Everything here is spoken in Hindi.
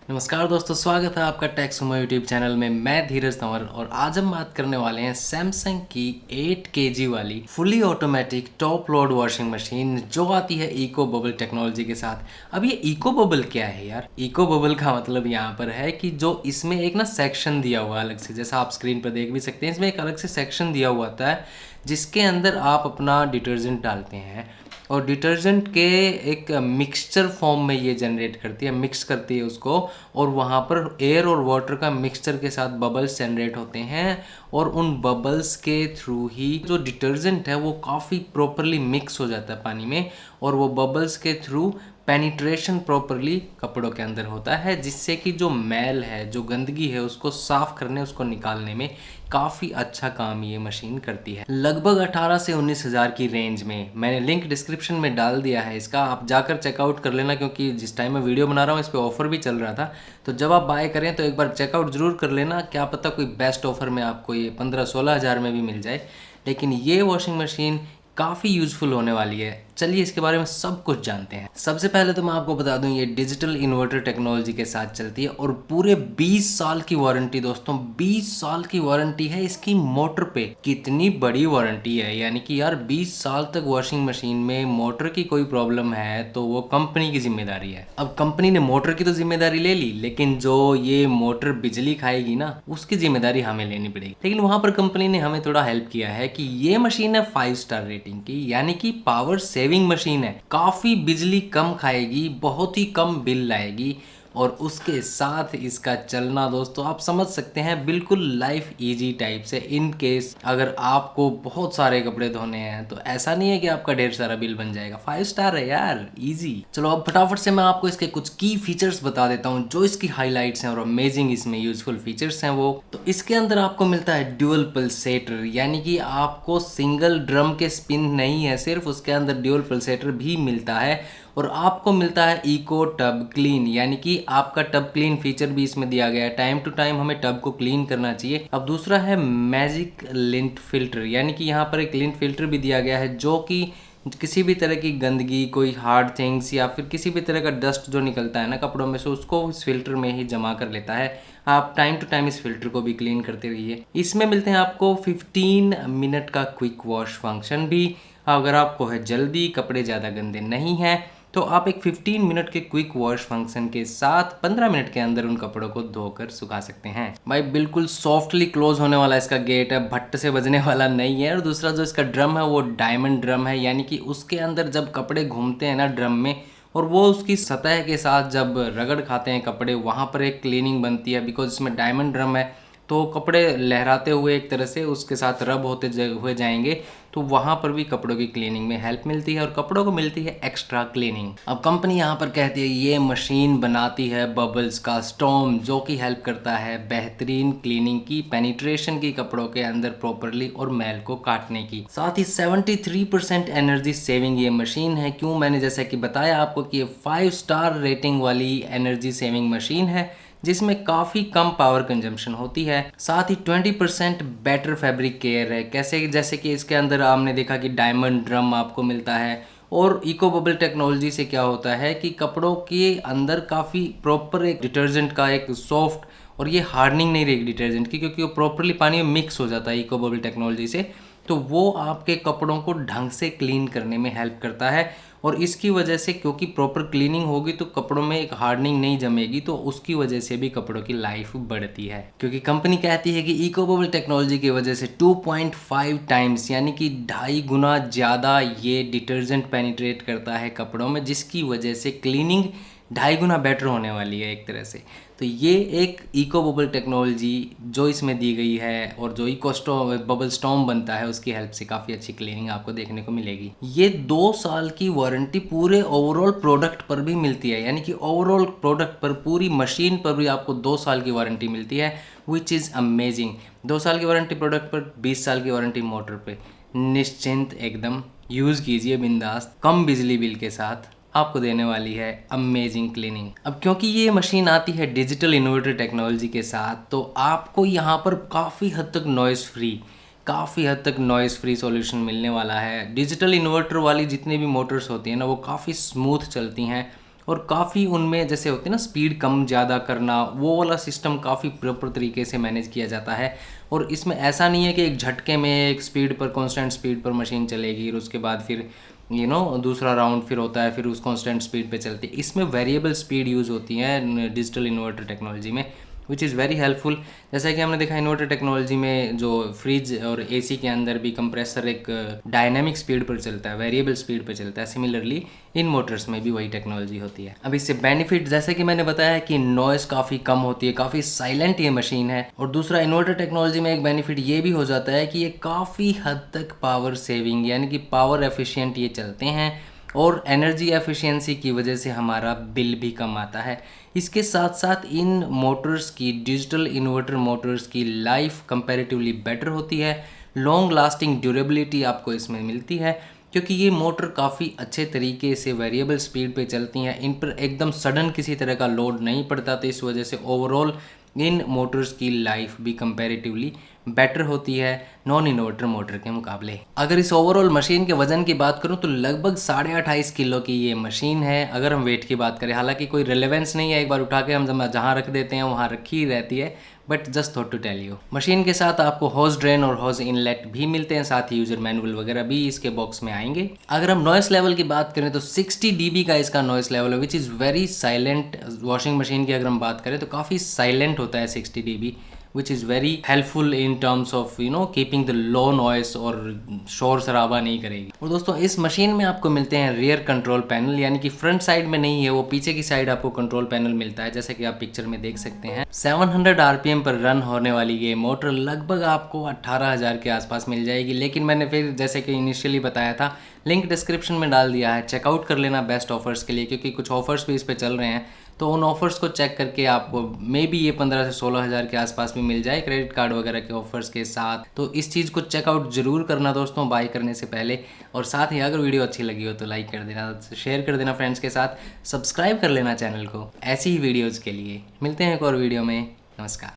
नमस्कार दोस्तों, स्वागत है आपका टेक सुमो यूट्यूब चैनल में। मैं धीरज तंवर और आज हम बात करने वाले हैं सैमसंग की 8 केजी वाली fully automatic top load washing machine जो आती है इको बबल टेक्नोलॉजी के साथ। अब ये इको बबल क्या है यार? इको बबल का मतलब यहाँ पर है कि जो इसमें एक ना सेक्शन दिया हुआ है अलग से, जैसा आप स्क्रीन पर देख भी सकते हैं। इसमें एक अलग से सेक्शन दिया हुआ होता है जिसके अंदर आप अपना डिटर्जेंट डालते हैं और डिटर्जेंट के एक मिक्सचर फॉर्म में ये जनरेट करती है, मिक्स करती है उसको, और वहाँ पर एयर और वाटर का मिक्सचर के साथ बबल्स जनरेट होते हैं और उन बबल्स के थ्रू ही जो डिटर्जेंट है वो काफ़ी प्रॉपरली मिक्स हो जाता है पानी में और वो बबल्स के थ्रू पेनिट्रेशन प्रॉपरली कपड़ों के अंदर होता है, जिससे कि जो मैल है, जो गंदगी है, उसको साफ करने, उसको निकालने में काफ़ी अच्छा काम ये मशीन करती है। लगभग 18 से 19 हज़ार की रेंज में। मैंने लिंक डिस्क्रिप्शन में डाल दिया है इसका, आप जाकर चेकआउट कर लेना, क्योंकि जिस टाइम मैं वीडियो बना रहा हूँ इस पर ऑफर भी चल रहा था। तो जब आप बाय करें तो एक बार चेकआउट ज़रूर कर लेना, क्या पता कोई बेस्ट ऑफर में आपको ये 15-16 हज़ार में भी मिल जाए। लेकिन ये वॉशिंग मशीन काफ़ी यूज़फुल होने वाली है। चलिए इसके बारे में सब कुछ जानते हैं। सबसे पहले तो मैं आपको बता दूं, ये डिजिटल इन्वर्टर टेक्नोलॉजी के साथ चलती है और पूरे 20 साल की वारंटी। दोस्तों 20 साल की वारंटी है इसकी मोटर पे। कितनी बड़ी वारंटी है, यानी कि यार 20 साल तक वॉशिंग मशीन में मोटर की कोई प्रॉब्लम है तो वो कंपनी की जिम्मेदारी है। अब कंपनी ने मोटर की तो जिम्मेदारी ले ली, लेकिन जो ये मोटर बिजली खाएगी ना उसकी जिम्मेदारी हमें लेनी पड़ेगी। लेकिन वहां पर कंपनी ने हमें थोड़ा हेल्प किया है कि ये मशीन है 5 स्टार रेटिंग की, यानी कि पावर सेविंग मशीन है। काफ़ी बिजली कम खाएगी, बहुत ही कम बिल लाएगी और उसके साथ इसका चलना दोस्तों आप समझ सकते हैं बिल्कुल लाइफ इजी टाइप से। इन केस अगर आपको बहुत सारे कपड़े धोने हैं तो ऐसा नहीं है कि आपका ढेर सारा बिल बन जाएगा। 5 स्टार है यार, इजी। चलो अब फटाफट से मैं आपको इसके कुछ की फीचर्स बता देता हूँ जो इसकी हाईलाइट्स हैं और अमेजिंग इसमें यूजफुल फीचर्स हैं वो। तो इसके अंदर आपको मिलता है ड्यूअल पल्सेटर, यानी कि आपको सिंगल ड्रम के स्पिन नहीं है सिर्फ, उसके अंदर ड्यूअल पल्सेटर भी मिलता है। और आपको मिलता है इको टब क्लीन, यानी कि आपका टब क्लीन फीचर भी इसमें दिया गया है। टाइम टू टाइम हमें टब को क्लीन करना चाहिए। अब दूसरा है मैजिक लिंट फिल्टर, यानी कि यहाँ पर एक लिंट फिल्टर भी दिया गया है जो कि किसी भी तरह की गंदगी, कोई हार्ड थिंग्स या फिर किसी भी तरह का डस्ट जो निकलता है ना कपड़ों में से, उसको इस फिल्टर में ही जमा कर लेता है। आप टाइम टू टाइम इस फिल्टर को भी क्लीन करते रहिए। इसमें मिलते हैं आपको 15 मिनट का क्विक वॉश फंक्शन भी। अगर आपको है जल्दी, कपड़े ज़्यादा गंदे नहीं हैं, तो आप एक 15 मिनट के क्विक वॉश फंक्शन के साथ 15 मिनट के अंदर उन कपड़ों को धोकर सुखा सकते हैं। भाई बिल्कुल सॉफ्टली क्लोज होने वाला इसका गेट है, भट्ट से बजने वाला नहीं है। और दूसरा जो इसका ड्रम है वो डायमंड ड्रम है, यानी कि उसके अंदर जब कपड़े घूमते हैं ना ड्रम में और वो उसकी सतह के साथ जब रगड़ खाते हैं कपड़े, वहाँ पर एक क्लीनिंग बनती है। बिकॉज इसमें डायमंड ड्रम है तो कपड़े लहराते हुए एक तरह से उसके साथ रब होते हुए जाएंगे, तो वहाँ पर भी कपड़ों की क्लीनिंग में हेल्प मिलती है और कपड़ों को मिलती है एक्स्ट्रा क्लीनिंग। अब कंपनी यहाँ पर कहती है ये मशीन बनाती है बबल्स का स्टॉर्म, जो कि हेल्प करता है बेहतरीन क्लीनिंग की, पेनिट्रेशन की कपड़ों के अंदर प्रॉपरली और मैल को काटने की। साथ ही 73% एनर्जी सेविंग ये मशीन है। क्यों? मैंने जैसा कि बताया आपको कि ये 5 स्टार रेटिंग वाली एनर्जी सेविंग मशीन है जिसमें काफ़ी कम पावर कंजम्पशन होती है। साथ ही 20% बेटर फैब्रिक केयर है। कैसे? जैसे कि इसके अंदर आपने देखा कि डायमंड ड्रम आपको मिलता है और इको बबल टेक्नोलॉजी से क्या होता है कि कपड़ों के अंदर काफ़ी प्रॉपर एक डिटर्जेंट का एक सॉफ्ट, और ये हार्डनिंग नहीं रहेगी डिटर्जेंट की क्योंकि वो प्रॉपरली पानी में मिक्स हो जाता है इको बबल टेक्नोलॉजी से, तो वो आपके कपड़ों को ढंग से क्लीन करने में हेल्प करता है। और इसकी वजह से क्योंकि प्रॉपर क्लीनिंग होगी तो कपड़ों में एक हार्डनिंग नहीं जमेगी, तो उसकी वजह से भी कपड़ों की लाइफ बढ़ती है। क्योंकि कंपनी कहती है कि इको बबल टेक्नोलॉजी की वजह से 2.5 टाइम्स, यानी कि 2.5 गुना ज़्यादा ये डिटर्जेंट पेनिट्रेट करता है कपड़ों में, जिसकी वजह से क्लीनिंग 2.5 गुना बेटर होने वाली है एक तरह से। तो ये एक इको बबल टेक्नोलॉजी जो इसमें दी गई है और जो इको बबल स्टॉर्म बनता है उसकी हेल्प से काफ़ी अच्छी क्लीनिंग आपको देखने को मिलेगी। ये 2 साल की वारंटी पूरे ओवरऑल प्रोडक्ट पर भी मिलती है, यानी कि ओवरऑल प्रोडक्ट पर, पूरी मशीन पर भी आपको 2 साल की वारंटी मिलती है, विच इज़ अमेजिंग। 2 साल की वारंटी प्रोडक्ट पर, 20 साल की वारंटी मोटर पे। निश्चिंत एकदम यूज़ कीजिए बिंदास, कम बिजली बिल के साथ आपको देने वाली है अमेजिंग क्लीनिंग। अब क्योंकि ये मशीन आती है डिजिटल इन्वर्टर टेक्नोलॉजी के साथ, तो आपको यहाँ पर काफ़ी हद तक नॉइज़ फ्री सॉल्यूशन मिलने वाला है। डिजिटल इन्वर्टर वाली जितनी भी मोटर्स होती हैं ना वो काफ़ी स्मूथ चलती हैं और काफ़ी उनमें जैसे होती है ना स्पीड कम ज़्यादा करना, वो वाला सिस्टम काफ़ी प्रॉपर तरीके से मैनेज किया जाता है। और इसमें ऐसा नहीं है कि एक झटके में एक स्पीड पर कांस्टेंट स्पीड पर मशीन चलेगी और उसके बाद फिर दूसरा राउंड फिर होता है, फिर उस कांस्टेंट स्पीड पे चलती है। इसमें वेरिएबल स्पीड यूज़ होती है डिजिटल इन्वर्टर टेक्नोलॉजी में, विच इज़ वेरी हेल्पफुल। जैसा कि हमने देखा इन्वर्टर टेक्नोलॉजी में जो फ्रिज और एसी के अंदर भी कंप्रेसर एक डायनामिक स्पीड पर चलता है, वेरिएबल स्पीड पर चलता है। सिमिलरली इन मोटर्स में भी वही टेक्नोलॉजी होती है। अब इससे बेनिफिट जैसे कि मैंने बताया कि नॉइस काफ़ी कम होती है, काफ़ी साइलेंट ये मशीन है। और दूसरा इन्वर्टर टेक्नोलॉजी में एक बेनिफिट ये भी हो जाता है कि ये काफ़ी हद तक पावर सेविंग यानी कि पावर एफिशिएंट ये चलते हैं और एनर्जी एफिशिएंसी की वजह से हमारा बिल भी कम आता है। इसके साथ साथ इन मोटर्स की, डिजिटल इन्वर्टर मोटर्स की लाइफ कंपैरेटिवली बेटर होती है। लॉन्ग लास्टिंग ड्यूरेबिलिटी आपको इसमें मिलती है क्योंकि ये मोटर काफ़ी अच्छे तरीके से वेरिएबल स्पीड पे चलती हैं। इन पर एकदम सडन किसी तरह का लोड नहीं पड़ता, तो इस वजह से ओवरऑल इन मोटर्स की लाइफ भी कंपैरेटिवली बेटर होती है नॉन इन्वर्टर मोटर के मुकाबले। अगर इस ओवरऑल मशीन के वजन की बात करूं तो लगभग 28.5 किलो की ये मशीन है। अगर हम वेट की बात करें, हालांकि कोई रिलेवेंस नहीं है, एक बार उठा के हम जहाँ रख देते हैं वहाँ रखी ही रहती है, but just thought to tell you. Machine के साथ आपको हॉज ड्रेन और हॉज इनलेट भी मिलते हैं, साथ ही यूजर मैनुअल वगैरह भी इसके बॉक्स में आएंगे। अगर हम नॉइस लेवल की बात करें तो 60 dB का इसका नॉइस लेवल है, which is very silent. Washing machine की अगर हम बात करें तो काफ़ी साइलेंट होता है 60 dB, which is very helpful in terms of keeping the low noise और शोर शराबा नहीं करेगी। और दोस्तों इस मशीन में आपको मिलते हैं रियर कंट्रोल पैनल, यानी कि फ्रंट साइड में नहीं है, वो पीछे की साइड आपको कंट्रोल पैनल मिलता है, जैसे कि आप पिक्चर में देख सकते हैं। 700 RPM पर रन होने वाली ये मोटर लगभग आपको 18,000 के आसपास मिल जाएगी। लेकिन मैंने फिर जैसे कि इनिशियली बताया था, लिंक डिस्क्रिप्शन में डाल दिया है, चेकआउट कर लेना बेस्ट ऑफर्स के लिए, क्योंकि कुछ ऑफर्स भी इस पर चल रहे हैं। तो उन ऑफर्स को चेक करके आपको मे बी ये 15 से 16,000 के आसपास भी मिल जाए क्रेडिट कार्ड वगैरह के ऑफर्स के साथ। तो इस चीज़ को चेकआउट जरूर करना दोस्तों बाय करने से पहले। और साथ ही अगर वीडियो अच्छी लगी हो तो लाइक कर देना, शेयर कर देना फ्रेंड्स के साथ, सब्सक्राइब कर लेना चैनल को ऐसी ही वीडियोज़ के लिए। मिलते हैं एक और वीडियो में। नमस्कार।